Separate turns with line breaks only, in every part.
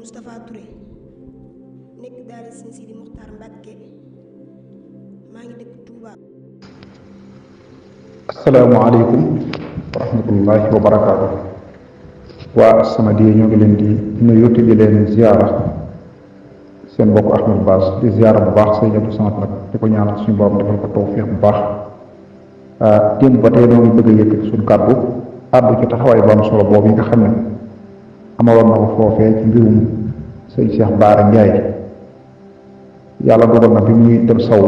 Moustapha Touré nekk daara Sëñ Sidi Muxtaar Mbàkke maa ngi dëkk Touba.
asalaamaaleykum wa rahmatullahi wa barakaatu. waa As-Samadiyya ñoo ngi leen di nuyu te di leen ziyaara seen mbokk Ahmad Bass di ziyaara bu baax Sëñ Abdou Samad nag di ko ñaanal suñu borom defal ko tawfiix bu baax. démb ba tey ñoo ngi bëgg a yëkkati suñu kàddu àddu ci taxawaay bu am solo boobu yi nga xam ne amaloon na ko foofee ci mbirum sëñ Cheikh Bara Ndiaye. yàlla dogal na bi muy dem saw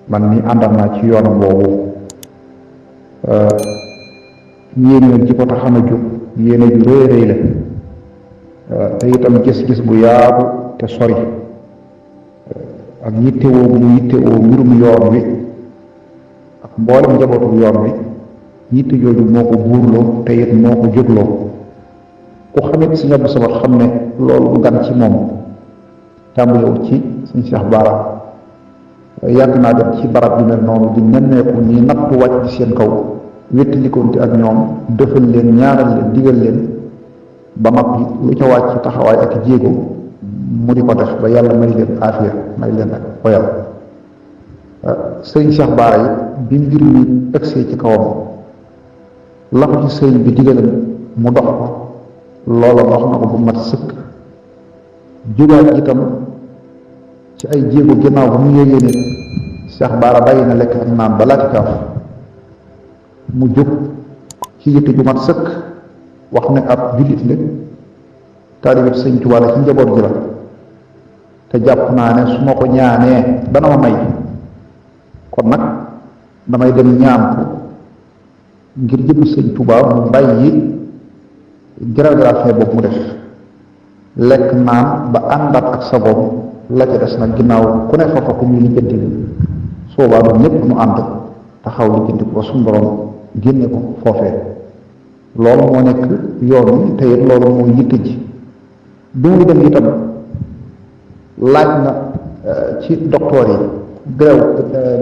man mi àndal naa ci yoonam boobu yéene ji ko tax a jóg yéene ju rëy rëy la te itam gis-gis bu yaatu te sori ak yittewoo bu mu yittewoo mbirum yoon wi ak mboolem njabootu yoon wi yitte jooju moo ko buurloo te it moo ko jógloo ku xamit si ñebe sama xam ne loolu du gan ci moom tàmbalewul ci suñ Cheikh Bara yàgg naa dem ci barab yu mel noonu di nemmeeku ñi nattu wàcc ci seen kaw wéttalikoonte ak ñoom defal leen ñaanal leen digal leen ba noppi lu ca wàcc ci taxawaay ak jéego mu di ko def ba yàlla may leen aafiya may leen ak oyal sëriñ Cheikh Bara yi bi mbir mi ëgsee ci kawam la ko ci sëriñ bi digalam mu dox ko loola dox na ko bu mat sëkk jógaat itam ci ay jéego ginnaaw ba mu yégée ne Cheikh Bara bàyyi na lekk ak naan ba laati kaaf mu jóg ci yitte ju mat sëkk wax ne ab jullit la taalibe Sëñ Tuubaa la ci njaboot gi la te jàpp naa ne su ma ko ñaanee dana ma may kon nag damay dem ñaan ko ngir jëm Sëñ Tuubaa mu bàyyi graduation boobu mu def lekk naan ba àndaat ak sagoom la ca des nag ginnaaw ku ne fa ko ñu lijjanti bi soobaa doon ñëpp ñu ànd taxaw lijjanti ko ba suñu borom génne ko foofee loolu moo nekk yoon wi te it loolu moo yitte ji bi mu dem itam laaj na ci docteur yi gréew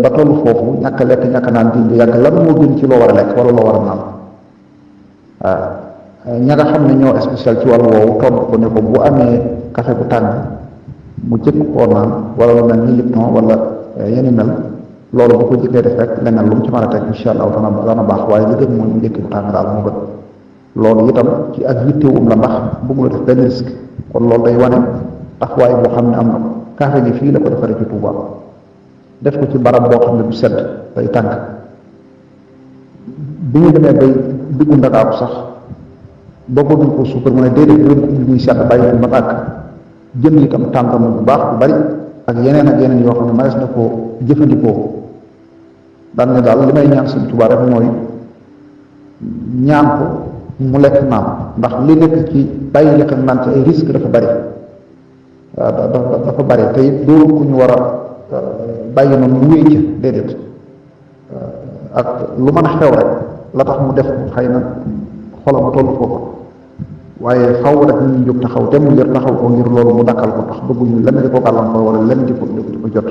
ba tollu foofu ñàkk lekk ñàkk naan di yàgg lan moo gën ci loo war a lekk wala loo war a naan waaw ña nga xam ne ñoo spécial ci wàllu woowu tontu ko ne ko bu amee café bu tàng mu jëkk koo naan wala lu mel ni Lipton wala yeni mel loolu bu ko jëkkee def rek leneen lu mu ci mën a teg insha allah dana baax waaye li gën mooy mu njëkk bu tàng daal moo gën loolu itam ci ak yittewum la ndax bëgg la def benn risque kon loolu day wane taxawaay boo xam ne am na ko café gi fii la ko defaree ci Touba def ko ci barab boo xam ne bu sedd day tàng bi ñu demee bay diggu Ndakaaru sax boo ko duñ ko suukar mu ne déedéet bu leen ko indi muy sedd bàyyi ko ma tàkk jënd itam tànkam bu baax bu bari ak yeneen yoo xam ne manees na koo jëfandikoo daan ne daal li may ñaan Sëñ Tuubaa rek mooy ñaan ko mu lekk naan ndax li nekk ci bàyyi lekk naan ci ay risque dafa bari dafa bari te it doo ku ñu war a bàyyi noonu mu wéy ci déedéet ak lu mën a xew rek la tax mu def xëy na xolam mu toll foofu waaye faw rek ñu jóg taxaw te mu ngir taxaw ko ngir loolu mu dakkal ko tax bëgguñu lenn di ko gàllankoor wala lenn di ko jot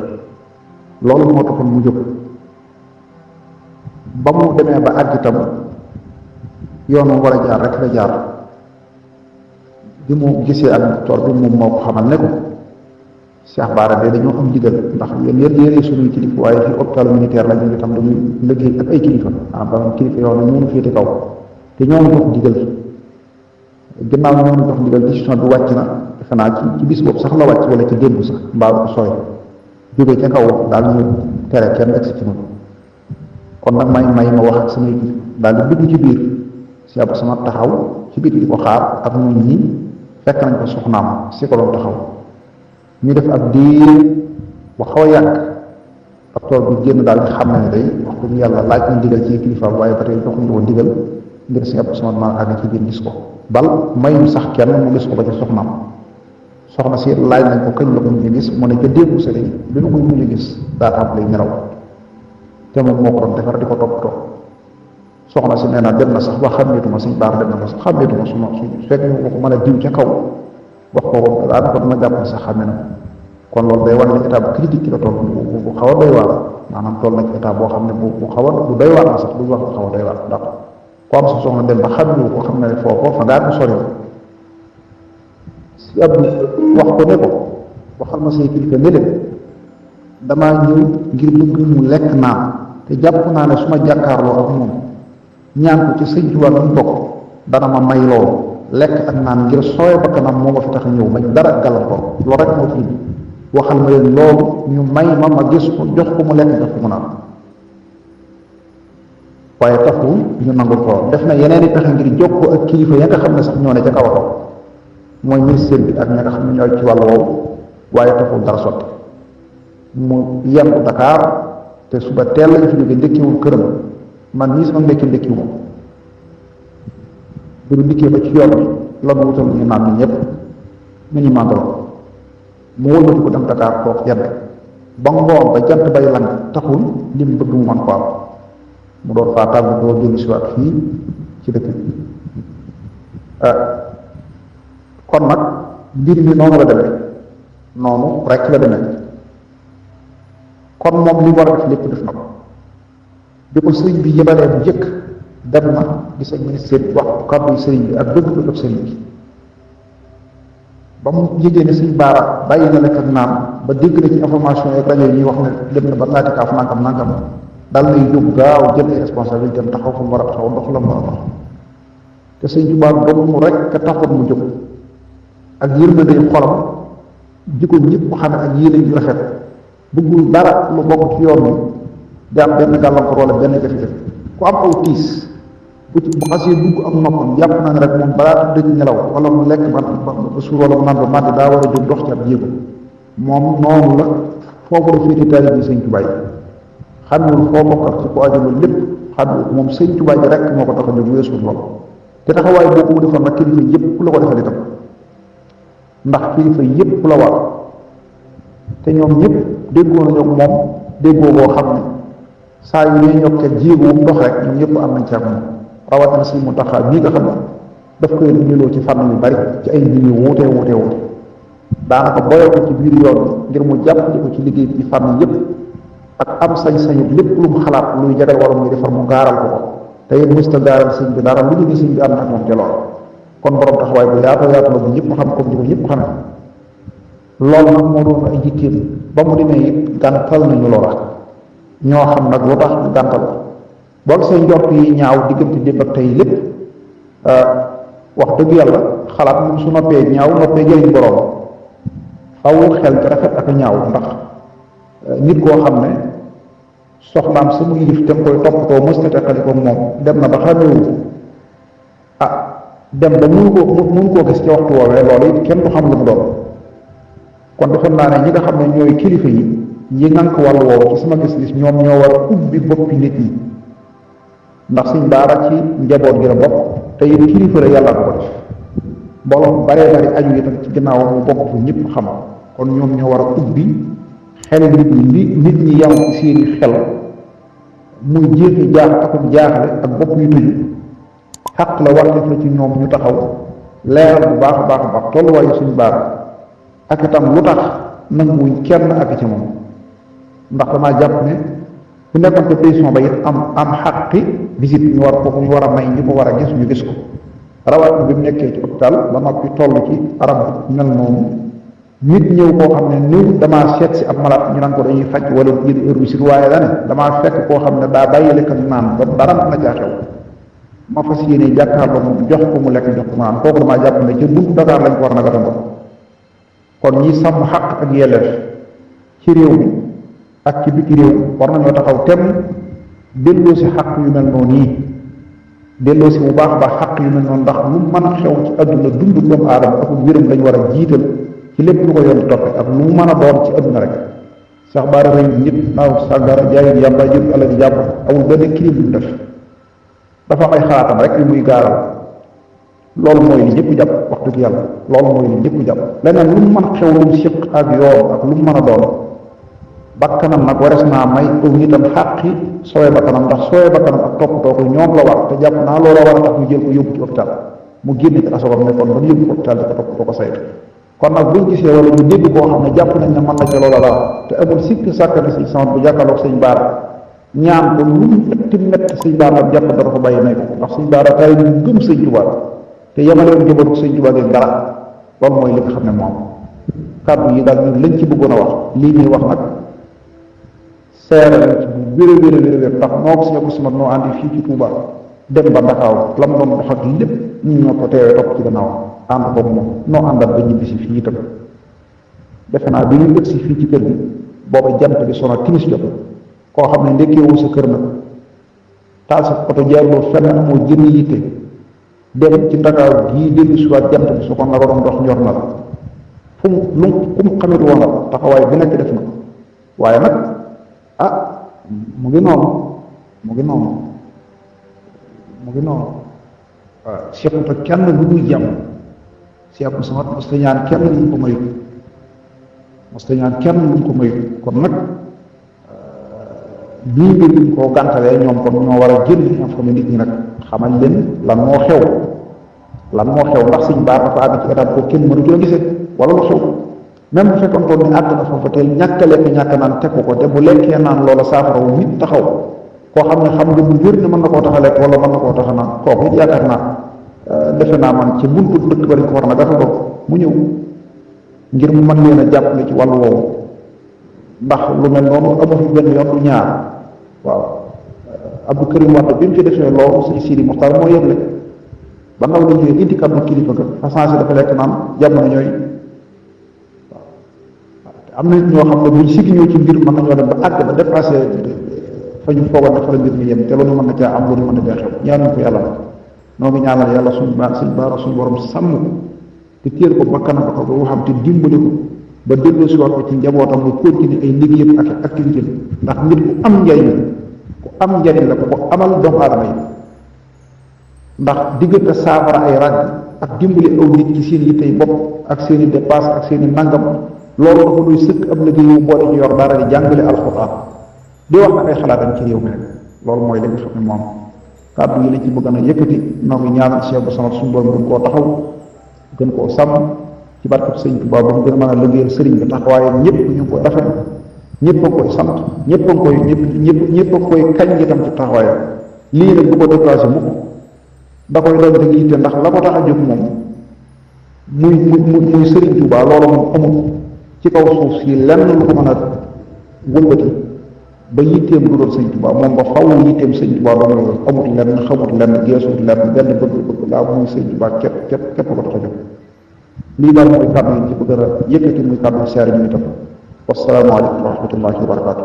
loolu moo taxoon mu jóg ba mu demee ba àgg itam yoonu war a jaar rek la jaar bi mu gisee ak docteur bi moom moo ko xamal ne ko Cheikh Bara de dañoo am digal ndax yéen suñuy kilifa waaye fi hôpital militaire la ñu itam dañuy liggéey ak ay kilifa maanaam kilifa yoo xam ne ñoo féete kaw te ñoo jox digal ginnaaw ñoo jox digal décision bi wàcc na defe naa ci bis boobu sax la wàcc wala ci démb sax mbaa ko sooy jógee ca kaw daal ñu tere kenn egsi ci noonu kon nag may ma wax ak samay kilifa daal di dugg ci biir si ab sama taxaw ci biir di ko xaar ak ñun ñi fekk nañ ko soxnaam si ko doon taxaw ñu def ab diir bu xaw a yàgg docteur bi génn daal di xam ne day wax dëgg yàlla laaj na digal ci kilifa waaye ba tey joxuñu woon digal ngir si ab sama ma àgg ci biir gis ko bal mayum sax kenn mu gis ko ba ci soxnaam soxna si laaj nañ ko kañ la ko ñu gis mu ne ca démb sa day bi nu ko ñu gis daa tàmbalee nelaw te moom moo ko doon defar di ko toppatoo soxna si nee na dem na sax ba xàmmeetuma Sëñ Bara dem na ba sax xàmmeetuma su fekk ñu ko mën a diw ca kaw wax ko daanaka dama jàpp ne sax xàmme na kon loolu day wane ne état bu critique ci la toll bu xaw a doy waar maanaam toll na ci état boo xam ne bu xaw a bu doy waar na sax du wax bu xaw a doy waar ndax ko am sa soxna dem ba xàmmewu ko xam ne foofu fa ngaa ko sori si Abdou wax ko ne ko waxal ma say kilifa ne leen damaa ñëw ngir bëgg mu lekk naan te jàpp naa ne su ma jàkkaarloo ak moom ñaan ko ci sëñ Tuubaa mu bokk dana ma may loolu lekk ak naan ngir sooy ba kanam moo ma fi tax ñëw bañ dara gàllankoor loolu rek moo fi indi waxal ma leen loolu ñu may ma gis ko jox ko mu lekk jox ko mu naan waaye taxul ñu nangul ko def na yeneen i pexe ngir jokkoo ak kilifa ya nga xam ne sax ñoo ne ca kaw a kaw mooy ministère bi ak ña nga xam ne ñooy ci wàllu woowu waaye taxul dara sotti mu yem Dakar te suba teel lañ fi jóge ndékkiwul këram man nii sama ndékkiwu ma bu ñu dikkee ba ci yoon bi la mu wutal ñu naan ñi ñëpp ñu ñu màndaloo mu wëlbati ko dem Dakar toog yedd ba ngoon ba jant bay lang taxul li mu bëgg mu man ko am mu doon faa tàggu doo dellu si waat fii ci dëkk bi kon nag mbir mi noonu la demee noonu rek la demee kon moom li war a def lépp def na ko bi ko sëriñ bi yebalee bu njëkk dem na gis ak ministère bi wax kàddu sëriñ bi ak bëgg-bëgg sëriñ bi ba mu yëgee ne sëñ Baara bàyyi na lekk ak naan ba dégg na ci information yeeg rajo yi ñuy wax ne dem na ba naati kaaf nangam daal nay jóg gaaw jël ay responsabilité dem taxaw fa mu war a taxaw ndox la mu war a dox te sëñ Tuubaa doomu rek ka taxoon mu jóg ak yërmande xolam ji ko ñëpp xame ak yéene ju rafet bëggul dara lu bokk ci yoon wi di am benn gàllankoor wala benn jafe-jafe ku am aw tiis bu xasee dugg am noppam jàpp naa ne rek moom balaa tëdd nelaw wala mu lekk ba suur wala mu naan ba màndi daa war a jóg dox ci ab jéego moom noonu la foofu la féete taalibe bi sëñ Tuubaa yi xamul foo bokk ak ci ko aju loolu lépp xamul moom sëñ Tuubaa ji rek moo ko tax a jóg weesul lool te taxawaay boobu mu defoon nag kilifa yëpp la ko defal itam ndax kilifa yëpp la war te ñoom ñëpp déggoo nañu ak moom déggoo boo xam ne saa yu ne ñokkee jéego mu dox rek ñoom ñëpp am nañ ci ak moom rawatina si Muntaxa bii nga xam ne daf koy niloo ci fànn yu bari ci ay mbir yu wuute daanaka boyoo ko ci biir yoon ngir mu jàppale ko ci liggéey bi ci fànn yëpp ak am sañ-sañu lépp lu mu xalaat luy jagal wala muy defar mu gaaral ko te it mësta gaaral sëñ bi dara lu ñu sëñ bi am na ak moom ca lool kon borom taxawaay bu yaatu la bu ñëpp xam comme di ko ñëpp xamee loolu nag moo doon ay jitteem ba mu demee it gàntal nañu loola ñoo xam nag lu tax ñu gàntal boog seen njort yi ñaaw diggante démb ak tey lépp wax dëgg yàlla xalaat moom su noppee ñaaw noppee jëriñ borom faw xel ci rafet ak ñaaw ndax nit koo xam ne soxnaam sa mu yilif te mu koy toppatoo mësta teqali ko moom dem na ba xamewu dem ba mënu koo gis ci waxtu woowee loolu it kenn du xam lu mu doon kon defe naa ne ñi nga xam ne ñooy kilifa yi ngànk wàllu woowu ci sama gis-gis ñoom ñoo war a ubbi boppi nit ñi ndax Sëñ Baara ci njaboot gi la bokk te it kilifa la yàlla ko def mbooloo baree bari aju itam ci ginnaawam mu bokk fu ñëpp xam kon ñoom ñoo war a ubbi xel nit ñi yam ci seeni xel muy jéexi akub jaaxle ak bopp yu tëju xaq la war def la ci ñoom ñu taxaw leeral bu baax a baax tolluwaayu Sëñ Baara ak itam lu tax nanguwuñ kenn ak ci moom ndax damaa jàpp ne ku nekkoon ko pétition ba it am xaqi visite ñu war a may ñu ko war a gis ñu gis ko rawat bi mu nekkee ci hôpital ba noppi toll ci arab mel noonu nit ñëw koo xam ne néew damaa seet si ab malaat ñu naan ko dañuy faj wala jël heure visite waaye la ne damaa fekk koo xam ne daa bàyyi lekk ak naan ba dara mën na caa xew ma fas yéene jàkkaarloo moom jox ko mu lekk jox ko naan kooku damaa jàpp ne ca buntu Dakar lañ ko war na gatandoo kon ñi sàmm xaq ak yelleef ci réew mi ak ci biti réew war nañoo taxaw tem delloo si xaq yu mel noonu yi delloo si bu baax a baax xaq yu mel noonu ndax lu mën a xew ci adduna dundu doomu aadama ak wéram lañ war a jiital ci lépp lu ko yoon di toppe ak lu mu mën a doon ci adduna rek sax baara rëy ñëpp naaw sàggara jaay yàmba jël ala di jàpp amul benn crime bu def dafa am ay xalaatam rek yu muy gaaral loolu mooy li ñëpp jàpp wax dëgg yàlla loolu mooy li ñëpp jàpp leneen lu mu mën a xew lu mu siq ak yoon ak lu mu mën a doon bakkanam nag wares naa may aw nitam xàqi sowee bakkanam ndax sowee bakkanam ak toppatoo ko ñoom la war te jàpp naa looloo war a tax ñu jël ko yóbbu ci hôpital mu génne ci asobam ne kon ba ñu yóbbu ko hôpital di ko toppatoo ko saytu kon nag buñ gisee wala ñu dégg koo xam ne jàpp nañ ne mën na ca loola la te amul sikk sàkk na si sama bu jàkkaarloog Sëñ Baara ñaan ko lu métti Sëñ Baara la jàpp dara ko bàyyi may ko ndax Sëñ Baara tay ñu gëm Sëñ Tuubaa te yemalewoon njabootu Sëñ Tuubaa gi dara loolu mooy li nga xam ne moom kàddu yi daal ñun lañ ci bëggoon a wax lii ñuy wax nag seere lañ ci bu wér ndax moo ko si ñëpp suma noo àndi fii ci Touba dem ba Ndakaaru la mu doon dox ak lépp ñu ñoo ko teewee topp ci gannaaw ànd boobu moom noo àndal ba ñibbi si fii itam defe naa bi ñu ëgg si fii ci kër gi booba jant bi sona timis jot koo xam ne ndekkeewu sa kër nag taal sa oto jaarloo fenn amoo jënd yitte dem ci Ndakaaru gii dellu si waat jant bi su ko la ko doon dox ñor na la fu mu lu ku mu xamit woon la taxawaay bu nekk def na waaye nag mu ngi noonu waaw sequta kenn lu muy jàmm seeku sama mos ta ñaan kenn lu ko mayut kon nag bii mbir ñu koo gàntalee ñoom kon ñoo war a génn informé nit ñi nag xamal leen lan moo xew ndax suñ baar dafa àgg ci état ko kenn mënu coo gisee wala lu xew même bu fekkoon toon ni àgg na foofa teel ñàkk a lekk ñàkk naan teg ko te bu lekkee naan loola saafara wu nit taxaw koo xam ne xam nga bu wér ne mën na koo tax a lekk wala mën na koo tax a naan kooku it yaakaar naa defe naa man ci buntu dëkk ba dañ ko war na dafa bokk mu ñëw ngir mu mën leen a jàppale ci wàllu woowu ndax lu mel noonu amu fi benn yoon du ñaar waaw Abdou Karim Wade bi mu ci defee loolu sëñ Sidi Moxtar moo yeble ba ndaw la ñëwee indi kàddu kilifa ga façon dafa lekk naan jamono ñooy am na ñoo xam ne buñ siggi ñëw ci mbir mën nañoo dem ba àgg ba dépassé fa ñu foogoon dafa la mbir mi yem te loolu mën na caa am loolu mën na caa xew ñaanuñ ko yàlla noo ngi ñaanal yàlla suñ baara suñ borom sàmm ko te téel ko ba kanam ko ba waxam te dimbali ko ba delloo si waat ko ci njabootam mu continuer ay liggéeyam ak activité ndax nit ku am njariñ la ko amal doomu aadama yi ndax diggante saafara ay ràgg ak dimbali aw nit ci seen yittey bopp ak seen i dépasse ak seen i nangam loolu dafa doy sëkk ab liggéey yu boole ci yor dara di jàngale alxuraan di wax nag ay xalaatam ci réew mi rek loolu mooy li nga xam ne moom kàddu yi la ci bëgg na yëkkati noo ngi ñaanal Cheikh bu Samad suñu borom gën koo taxaw gën koo sàmm ci barkeb sëñ Tuubaa ba mu gën a mën a liggéeyal sëriñ bi taxawaaye ñëpp ñu ngi koy rafet ñëpp a koy sant ñëpp a koy kañ itam ci taxawaayam lii nag du ko déplacé mukk da koy doon te yitte ndax la ko tax a jóg moom muy sëriñ Tuubaa loolu moom amul ci kaw suuf si lenn lu ko mën a wëlbati ba yitteem du doon sëñ Tuubaa moom ba faw yitteem sëñ Tuubaa doon loolu amut lenn xamut lenn geesut lenn benn bëgg laa muy sëñ Tuubaa képp ko tax a jóg lii daal mooy kàddu yi ci bëgg a yëkkati muy kàddu seer ñu itam wasalaamaaleykum wa rahmatullahi wa barakaatu